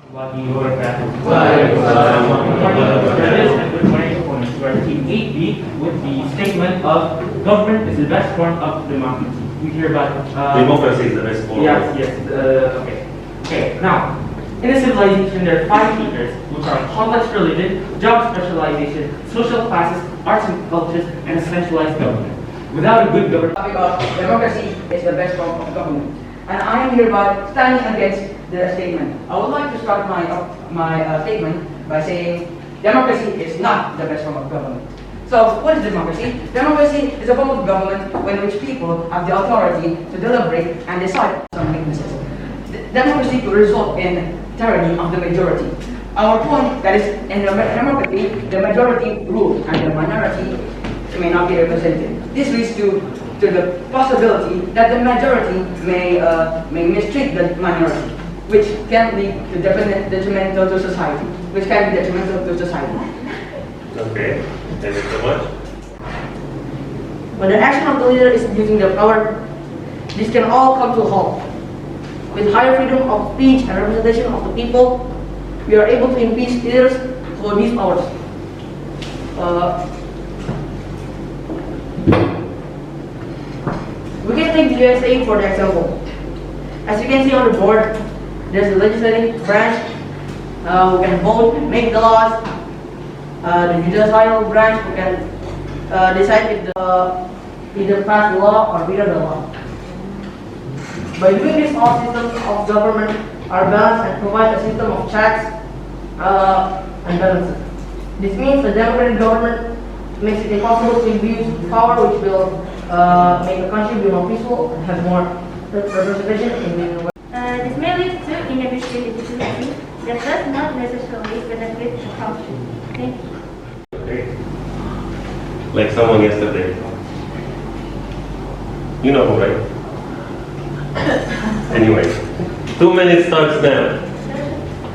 Good morning, opponents. We are Team 8B with the statement of government is the best form of democracy. We hear about democracy is the best form. Yes. Okay. Now, in a civilization, there are 5 pillars, which are context related, job specialization, social classes, arts and cultures, and a centralized government. Without a good government, about democracy is the best form of government, and I am hereby standing against the statement. I would like to start my statement by saying democracy is not the best form of government. So, what is democracy? Democracy is a form of government in which people have the authority to deliberate and decide on weaknesses. Democracy could result in tyranny of the majority. Our point that is in democracy, the majority rules and the minority may not be represented. This leads to the possibility that the majority may mistreat the minority, which can be detrimental to society. Okay, thank you so much. When the action of the leader is abusing their power, this can all come to a halt. With higher freedom of speech and representation of the people, we are able to impeach leaders who abuse powers. We can take the USA for the example. As you can see on the board, there's the legislative branch who can vote and make the laws. The judicial branch who can decide if either pass the law or veto the law. By doing this, all systems of government are balanced and provide a system of checks and balances. This means the democratic government makes it impossible to abuse power, which will make the country be more peaceful and have more representation in the world. This may lead to inefficient efficiency that does not necessarily benefit the country. Thank you. Okay. Like someone yesterday. You know who, right? Anyway, 2 minutes starts now.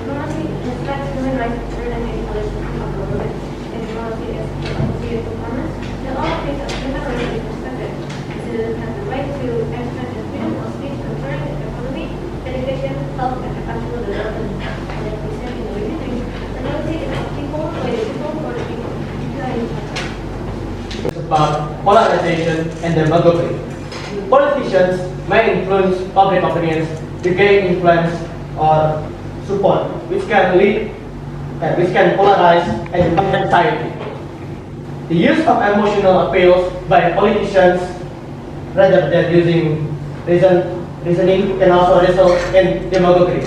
Democracy respects human rights better than any other system of government. And democracy is associated with performance. The law of human rights is respected. Citizens have the right to exercise their freedom of speech concerning the economy, education, health, and economic development. And as we said in the beginning, democracy is of people, by the people, for the people. It's about polarization and demagoguery. Politicians may influence public opinions to gain influence or support, which can polarize and divide society. The use of emotional appeals by politicians rather than using reasoning can also result in demagoguery.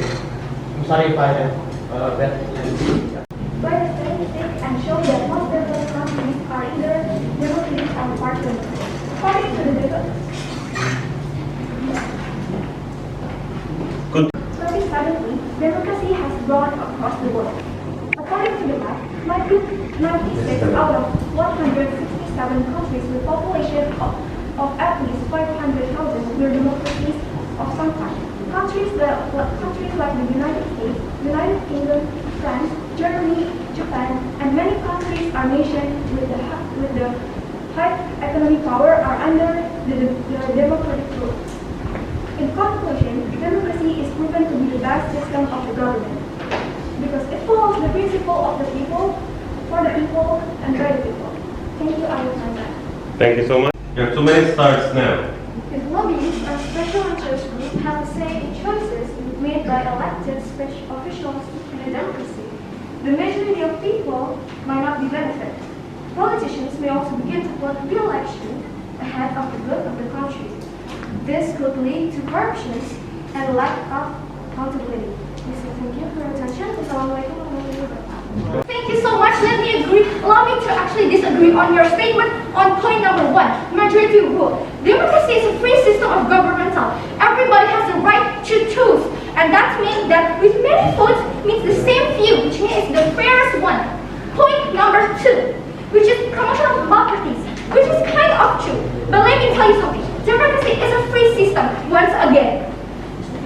I'm sorry if I have that. By the statistics and show that most developed countries are either democratic or parliamentary. According to the data, 2017, democracy has grown across the world. According to the map, 96 out of 167 countries with population of at least 500,000 were democracies of some kind. Countries like the United States, United Kingdom, France, Germany, Japan, and many countries are nations with the high economic power are under the democratic rule. In conclusion, democracy is proven to be the best system of the government because it follows the principle of the people, for the people, and by the people. Thank you, I will turn back. Thank you so much. Your 2 minutes starts now. If lobbyists or special interest groups have a say in choices made by elected special officials in a democracy, the majority of people might not be benefited. Politicians may also begin to put re-election ahead of the good of the country. This could lead to corruption and lack of accountability. Thank you for your attention. Thank you so much. Allow me to actually disagree on your statement on point number 1, majority rule. Democracy is a free system of governmental. Everybody has the right to choose. And that means that with many votes means the same few, which means the fairest one. Point number 2, which is promotion of democracy, which is kind of true. But let me tell you something. Democracy is a free system, once again.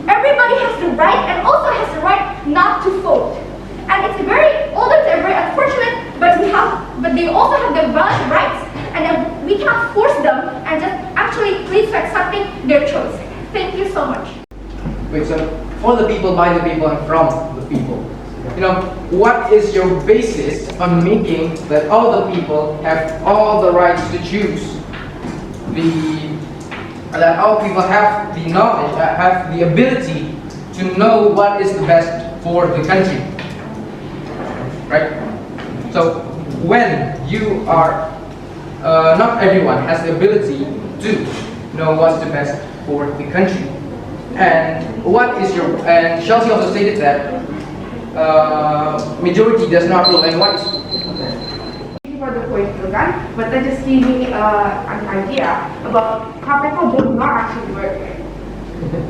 Everybody has the right and also has the right not to vote. And it's very, although it's very unfortunate, but they also have their valid rights. And then we cannot force them and just actually lead to accepting their choice. Thank you so much. Wait, so for the people, by the people, and from the people. You know, what is your basis on making that all the people have all the rights to choose? That all people have the knowledge, have the ability to know what is the best for the country, right? So when you are, not everyone has the ability to know what's the best for the country. And what is your, and Chelsea also stated that majority does not rule, and what is for the point program, but that just gave me an idea about how people do not actually work.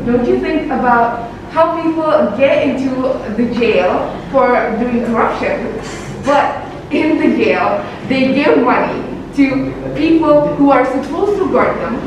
Don't you think about how people get into the jail for doing corruption, but in the jail they give money to people who are supposed to guard them,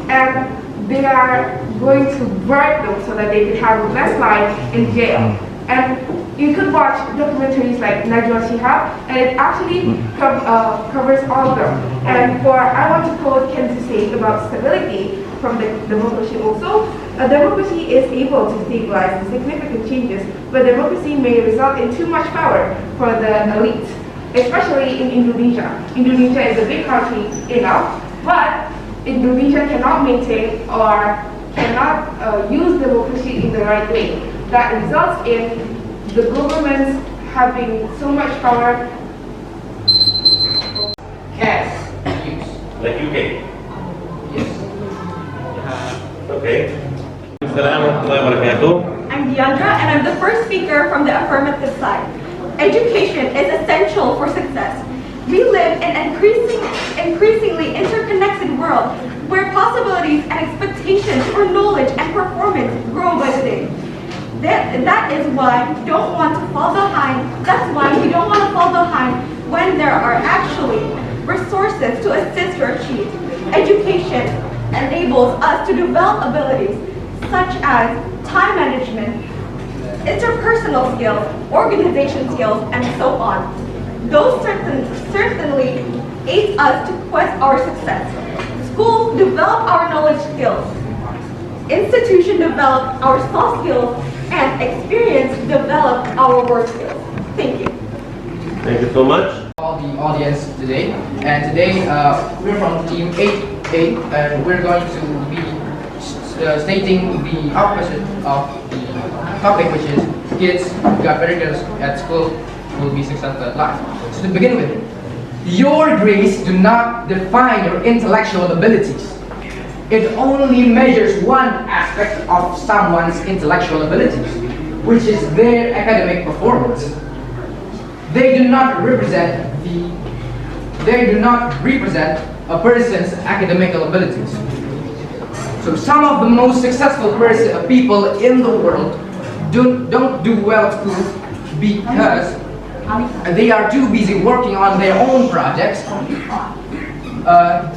and they are going to bribe them so that they can have the best life in jail. And you could watch documentaries like Najwa Shihab, and it actually covers all of them. And I want to quote Kenzie saying about stability from the democracy also. A democracy is able to stabilize the significant changes, but democracy may result in too much power for the elite, especially in Indonesia. Indonesia is a big country enough, but Indonesia cannot maintain or cannot use democracy in the right way. That results in the governments having so much power. can use? Like UK. Yes. Okay. Assalamu alaikum warahmatullahi wabarakatuh. I'm Deandra, and I'm the first speaker from the affirmative side. Education is essential for success. We live in an increasingly interconnected world where possibilities and expectations for knowledge and performance grow by the day. That is why we don't want to fall behind. That's why we don't want to fall behind when there are actually resources to assist or achieve. Education enables us to develop abilities such as time management, interpersonal skills, organization skills, and so on. Those certainly aid us to quest our success. Schools develop our knowledge skills. Institutions develop our soft skills, and experience develop our work skills. Thank you. Thank you so much. All the audience today, and today we're from team 8A, and we're going to be stating the opposite of the topic, which is kids who got better grades at school will be successful at life. So to begin with, your grades do not define your intellectual abilities. It only measures one aspect of someone's intellectual abilities, which is their academic performance. They do not represent a person's academic abilities. So some of the most successful people in the world don't do well at school because they are too busy working on their own projects,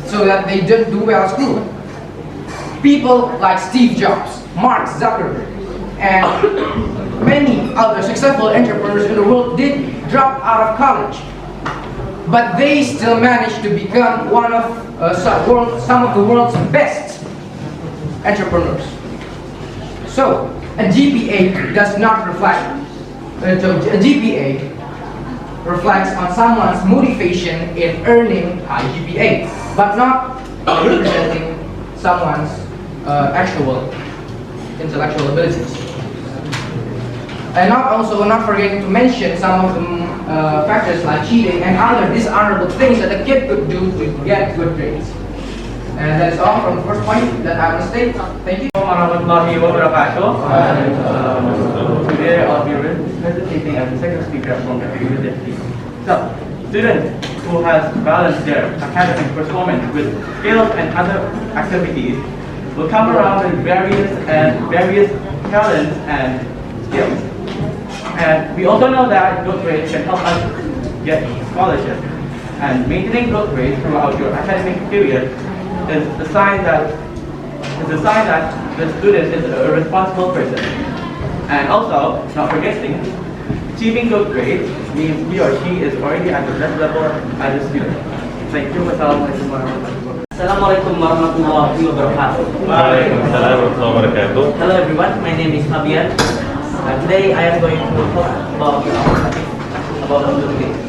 so that they don't do well at school. People like Steve Jobs, Mark Zuckerberg, and many other successful entrepreneurs in the world did drop out of college, but they still managed to become one of some of the world's best entrepreneurs. So a GPA does not reflect. A GPA reflects on someone's motivation in earning high GPA, but not representing someone's actual intellectual abilities. And not forgetting to mention some of the factors like cheating and other dishonorable things that a kid could do to get good grades. And that's all from the first point that I will state. Thank you. Warahmatullahi wabarakatuh. Today I'll be participating as the second speaker from the university. So, students who has balanced their academic performance with skills and other activities will come around with various talents and skills. And we also know that good grades can help us get scholarships. And maintaining good grades throughout your academic period is a sign that the student is a responsible person. And also, not forgetting, achieving good grades means he or she is already at the best level as a student. Thank you. Assalamualaikum warahmatullahi wabarakatuh. Waalaikumsalam warahmatullahi wabarakatuh. Hello everyone, my name is Fabian. Today I am going to talk about good grades.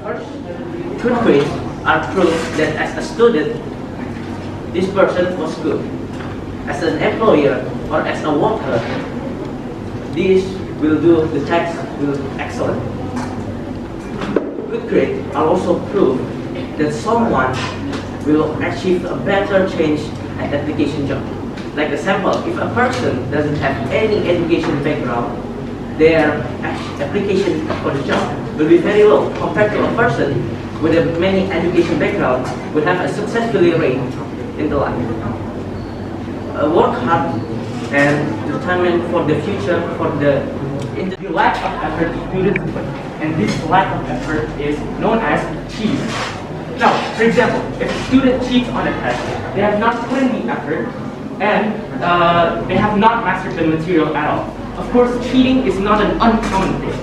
First, good grades are proof that as a student, this person was good. As an employer or as a worker, this will do the task will excellent. Good grades are also proof that someone will achieve a better change at application job. Like example, if a person doesn't have any education background, their application for the job will be very low compared to a person with a many education background will have a successfully rate in the life. Work hard and determine for the future for the lack of effort students put, and this lack of effort is known as cheating. Now, for example, if a student cheats on a test, they have not put in the effort and they have not mastered the material at all. Of course, cheating is not an uncommon thing.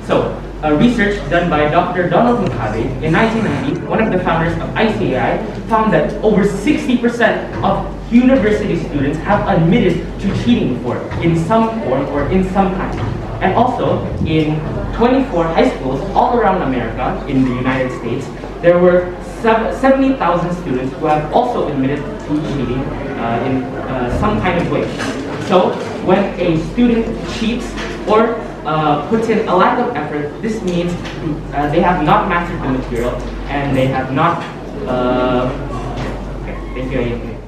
So, a research done by Dr. Donald Mukabe in 1990, one of the founders of ICAI, found that over 60% of university students have admitted to cheating before in some form or in some kind. And also, in 24 high schools all around America, in the United States, there were 70,000 students who have also admitted to cheating in some kind of way. So, when a student cheats or puts in a lack of effort, this means they have not mastered the material and they have not. Okay, thank you.